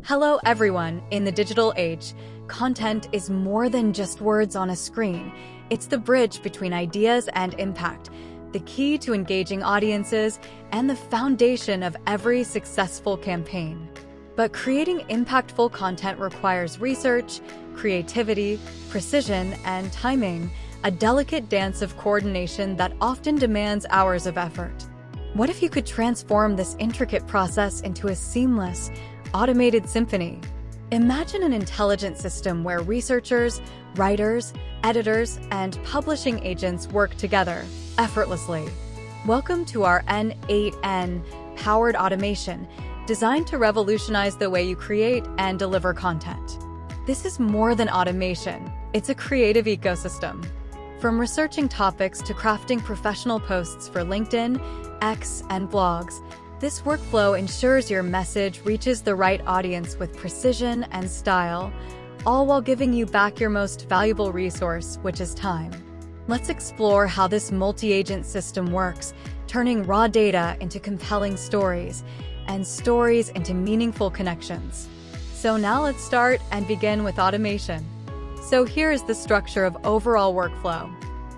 Hello everyone. In the digital age, content is more than just words on a screen. It's the bridge between ideas and impact, the key to engaging audiences, and the foundation of every successful campaign. But creating impactful content requires research, creativity, precision, and timing, a delicate dance of coordination that often demands hours of effort. What if you could transform this intricate process into a seamless, automated symphony? Imagine an intelligent system where researchers, writers, editors, and publishing agents work together effortlessly. Welcome to our n8n powered automation, designed to revolutionize the way you create and deliver content. This is more than automation. It's a creative ecosystem. From researching topics to crafting professional posts for LinkedIn, X, and blogs, this workflow ensures your message reaches the right audience with precision and style, all while giving you back your most valuable resource, which is time. Let's explore how this multi-agent system works, turning raw data into compelling stories, and stories into meaningful connections. So now let's start and begin with automation. So here is the structure of overall workflow.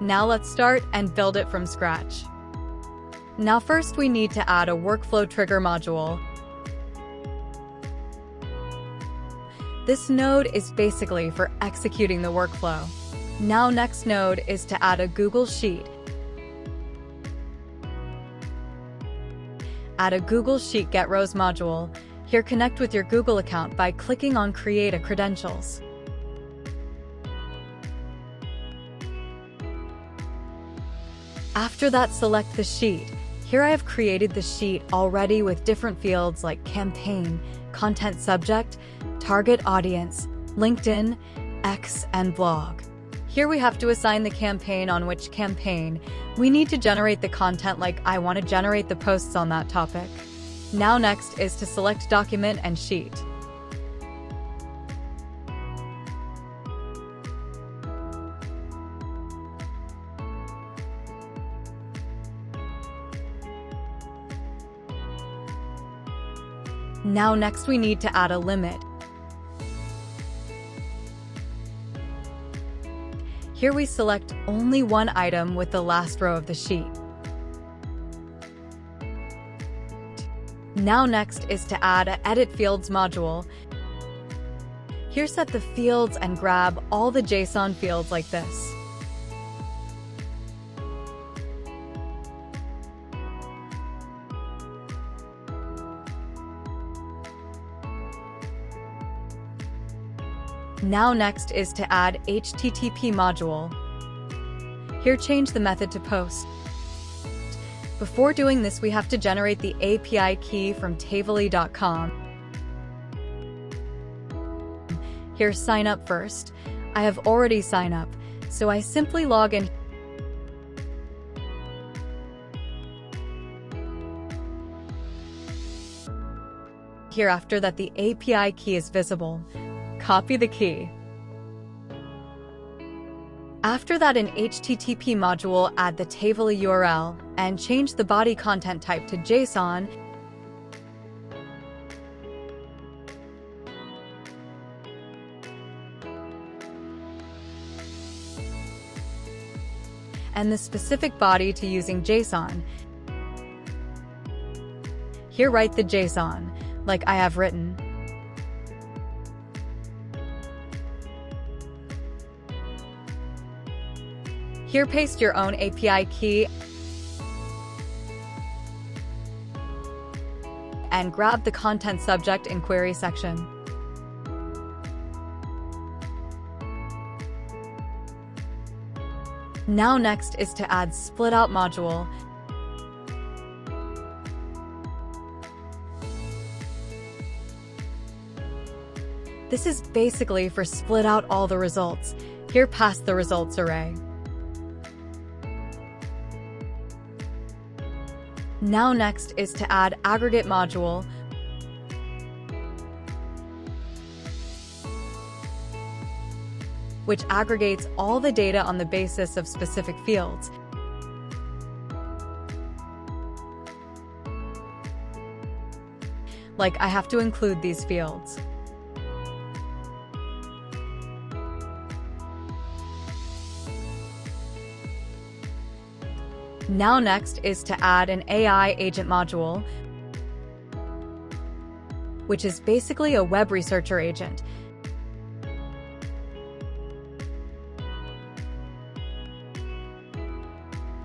Now let's start and build it from scratch. Now first we need to add a workflow trigger module. This node is basically for executing the workflow. Now next node is to add a Google Sheet. Add a Google Sheet Get Rows module. Here connect with your Google account by clicking on Create a Credentials. After that, select the sheet. Here I have created the sheet already with different fields like campaign, content subject, target audience, LinkedIn, X, and blog. Here we have to assign the campaign on which campaign. We need to generate the content like I want to generate the posts on that topic. Now next is to select document and sheet. Now next we need to add a limit. Here we select only one item with the last row of the sheet. Now next is to add an Edit Fields module. Here set the fields and grab all the JSON fields like this. Now next is to add HTTP module. Here change the method to post. Before doing this, we have to generate the API key from Tavily.com. Here sign up first. I have already signed up, so I simply log in. Here after that the API key is visible. Copy the key. After that, in HTTP module, add the Tavily URL and change the body content type to JSON. And the specific body to using JSON. Here write the JSON, like I have written. Here paste your own API key and grab the content subject in query section. Now next is to add split out module. This is basically for split out all the results. Here pass the results array. Now next is to add aggregate module. Which aggregates all the data on the basis of specific fields. Like I have to include these fields. Now next is to add an AI agent module, which is basically a web researcher agent.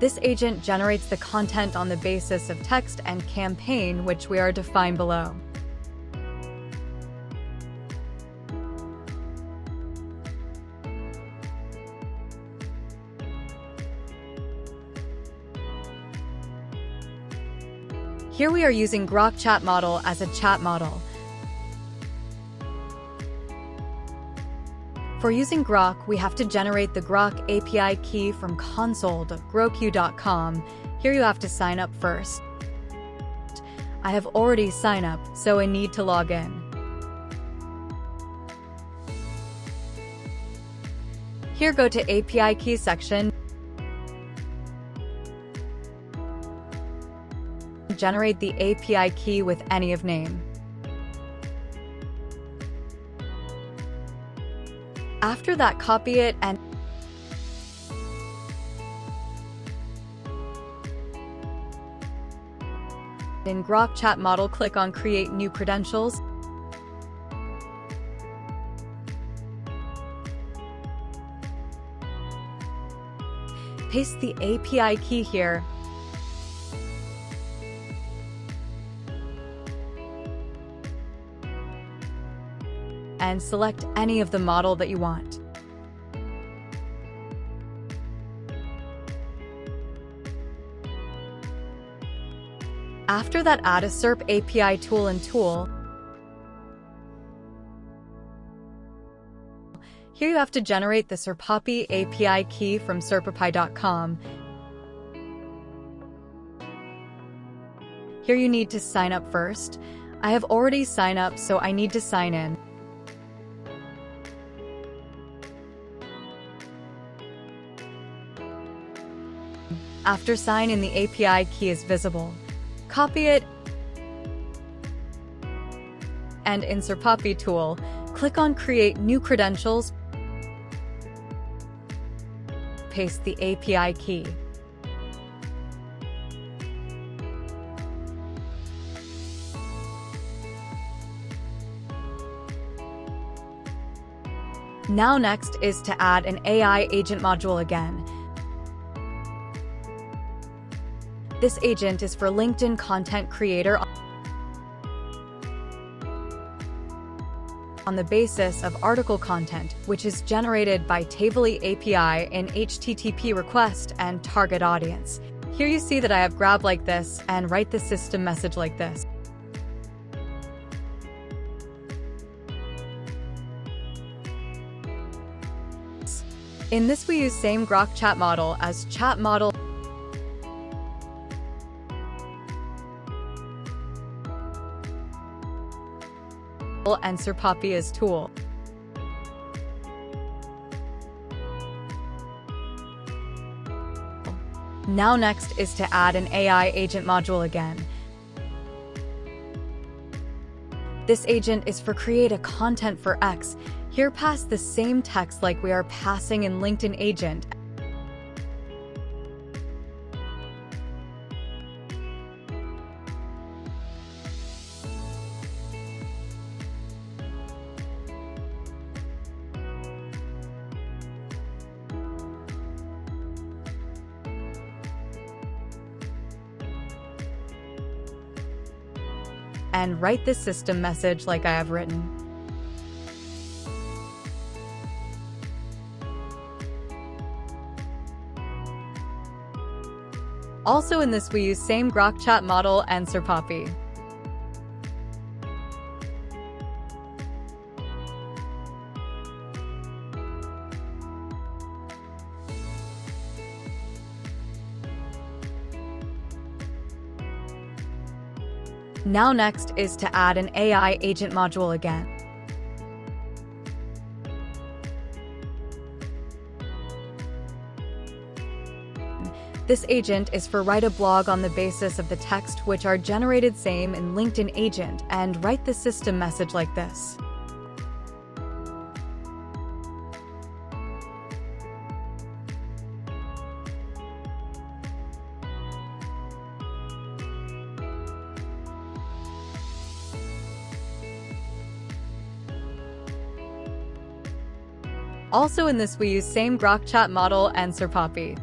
This agent generates the content on the basis of text and campaign, which we are defined below. Here we are using Grok Chat Model as a chat model. For using Grok, we have to generate the Grok API key from console.grokq.com. Here you have to sign up first. I have already signed up, so I need to log in. Here go to API key section. Generate the API key with any of name. After that, copy it and in Grok Chat Model, click on Create New Credentials. Paste the API key here. And select any of the model that you want. After that, add a SERP API tool and tool. Here you have to generate the syrpAPI API key from syrpAPI.com. Here you need to sign up first. I have already signed up, so I need to sign in. After sign in, the API key is visible. Copy it and in syrpAPI tool, click on Create New Credentials. Paste the API key. Now next is to add an AI agent module again. This agent is for LinkedIn content creator on the basis of article content, which is generated by Tavily API in HTTP request and target audience. Here you see that I have grab like this and write the system message like this. In this we use same Grok Chat Model as chat model and syrpAPI as tool. Now next is to add an AI agent module again. This agent is for create a content for X. Here pass the same text like we are passing in LinkedIn agent. And write this system message like I have written. Also in this we use same Grok Chat Model and syrpAPI. Now next is to add an AI agent module again. This agent is for write a blog on the basis of the text which are generated same in LinkedIn agent and write the system message like this. Also in this we use same Grok chat model and SirPoppy.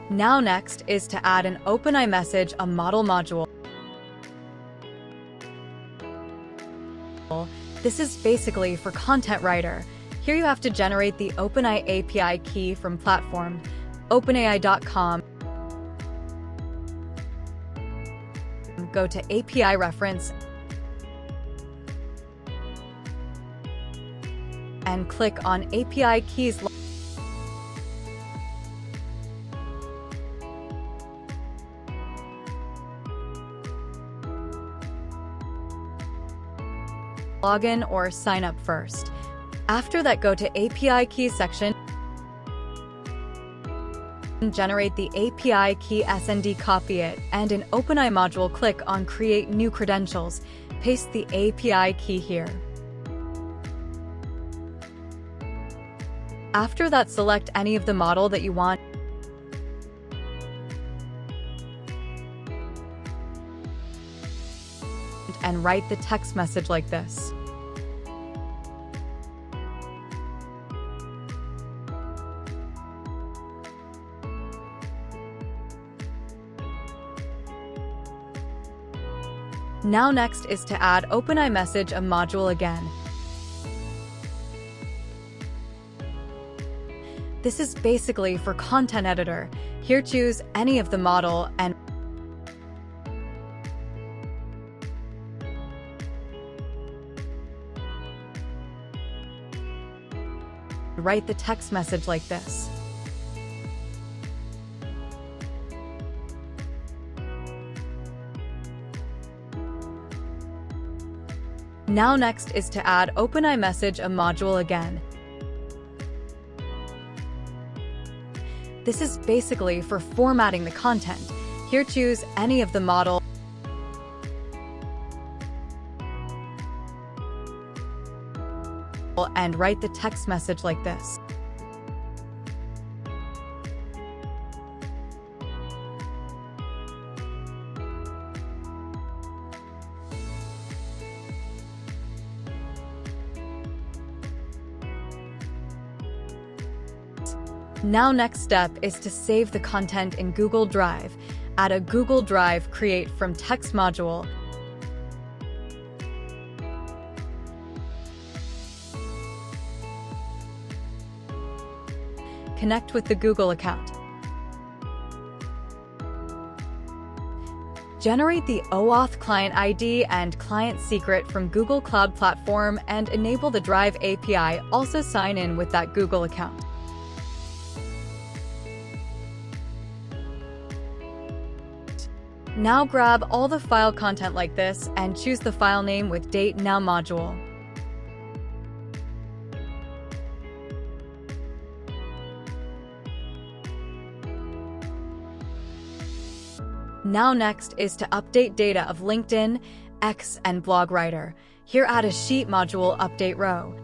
Now next is to add an OpenAI message, a model module. This is basically for content writer. Here you have to generate the OpenAI API key from platform, openai.com. Go to API reference and click on API keys. Login or sign up first. After that, go to API keys section. Generate the API key SND, copy it, and in OpenAI module, click on Create New Credentials. Paste the API key here. After that, select any of the model that you want. And write the text message like this. Now next is to add OpenAI message, a module again. This is basically for content editor. Here choose any of the model and write the text message like this. Now next is to add OpenAI message, a module again. This is basically for formatting the content. Here choose any of the model and write the text message like this. Now next step is to save the content in Google Drive. Add a Google Drive create from text module. Connect with the Google account. Generate the OAuth client ID and client secret from Google Cloud Platform and enable the Drive API. Also sign in with that Google account. Now grab all the file content like this and choose the file name with date now module. Now next is to update data of LinkedIn, X, and Blog Writer. Here add a sheet module update row.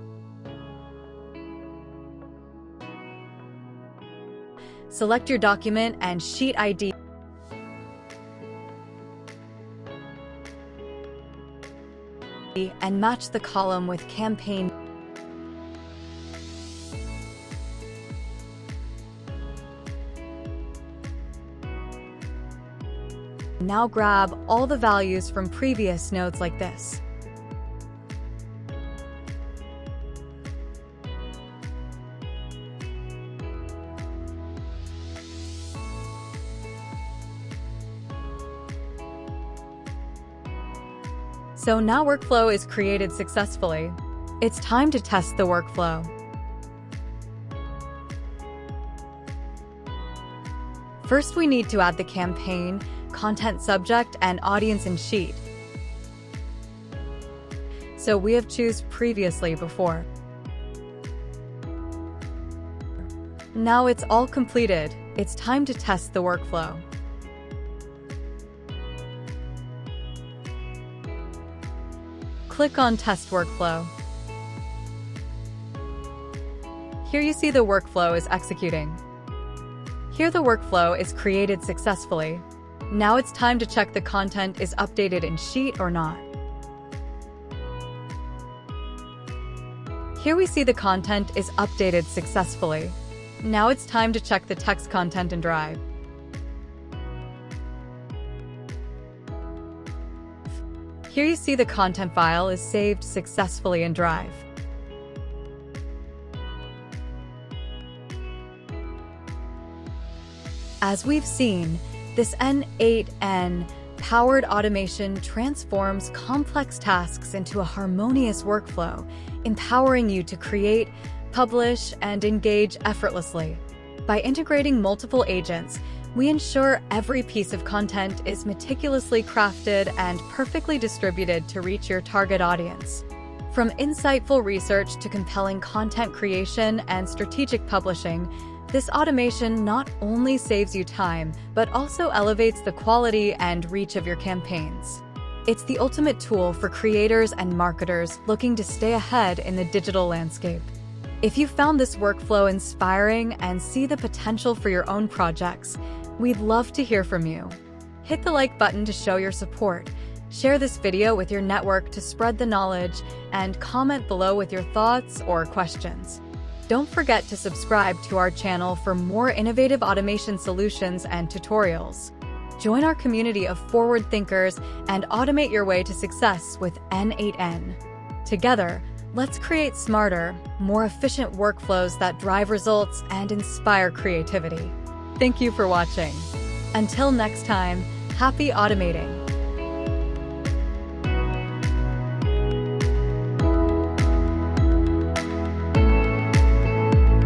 Select your document and sheet ID. And match the column with campaign. Now grab all the values from previous nodes like this. So now workflow is created successfully. It's time to test the workflow. First, we need to add the campaign, content subject, and audience in sheet. So we have choose previously before. Now it's all completed. It's time to test the workflow. Click on Test Workflow. Here you see the workflow is executing. Here the workflow is created successfully. Now it's time to check the content is updated in Sheet or not. Here we see the content is updated successfully. Now it's time to check the text content in Drive. Here you see the content file is saved successfully in Drive. As we've seen, this n8n powered automation transforms complex tasks into a harmonious workflow, empowering you to create, publish, and engage effortlessly. By integrating multiple agents, we ensure every piece of content is meticulously crafted and perfectly distributed to reach your target audience. From insightful research to compelling content creation and strategic publishing, this automation not only saves you time, but also elevates the quality and reach of your campaigns. It's the ultimate tool for creators and marketers looking to stay ahead in the digital landscape. If you found this workflow inspiring and see the potential for your own projects, we'd love to hear from you. Hit the like button to show your support, share this video with your network to spread the knowledge, and comment below with your thoughts or questions. Don't forget to subscribe to our channel for more innovative automation solutions and tutorials. Join our community of forward thinkers and automate your way to success with n8n. Together, let's create smarter, more efficient workflows that drive results and inspire creativity. Thank you for watching. Until next time, happy automating.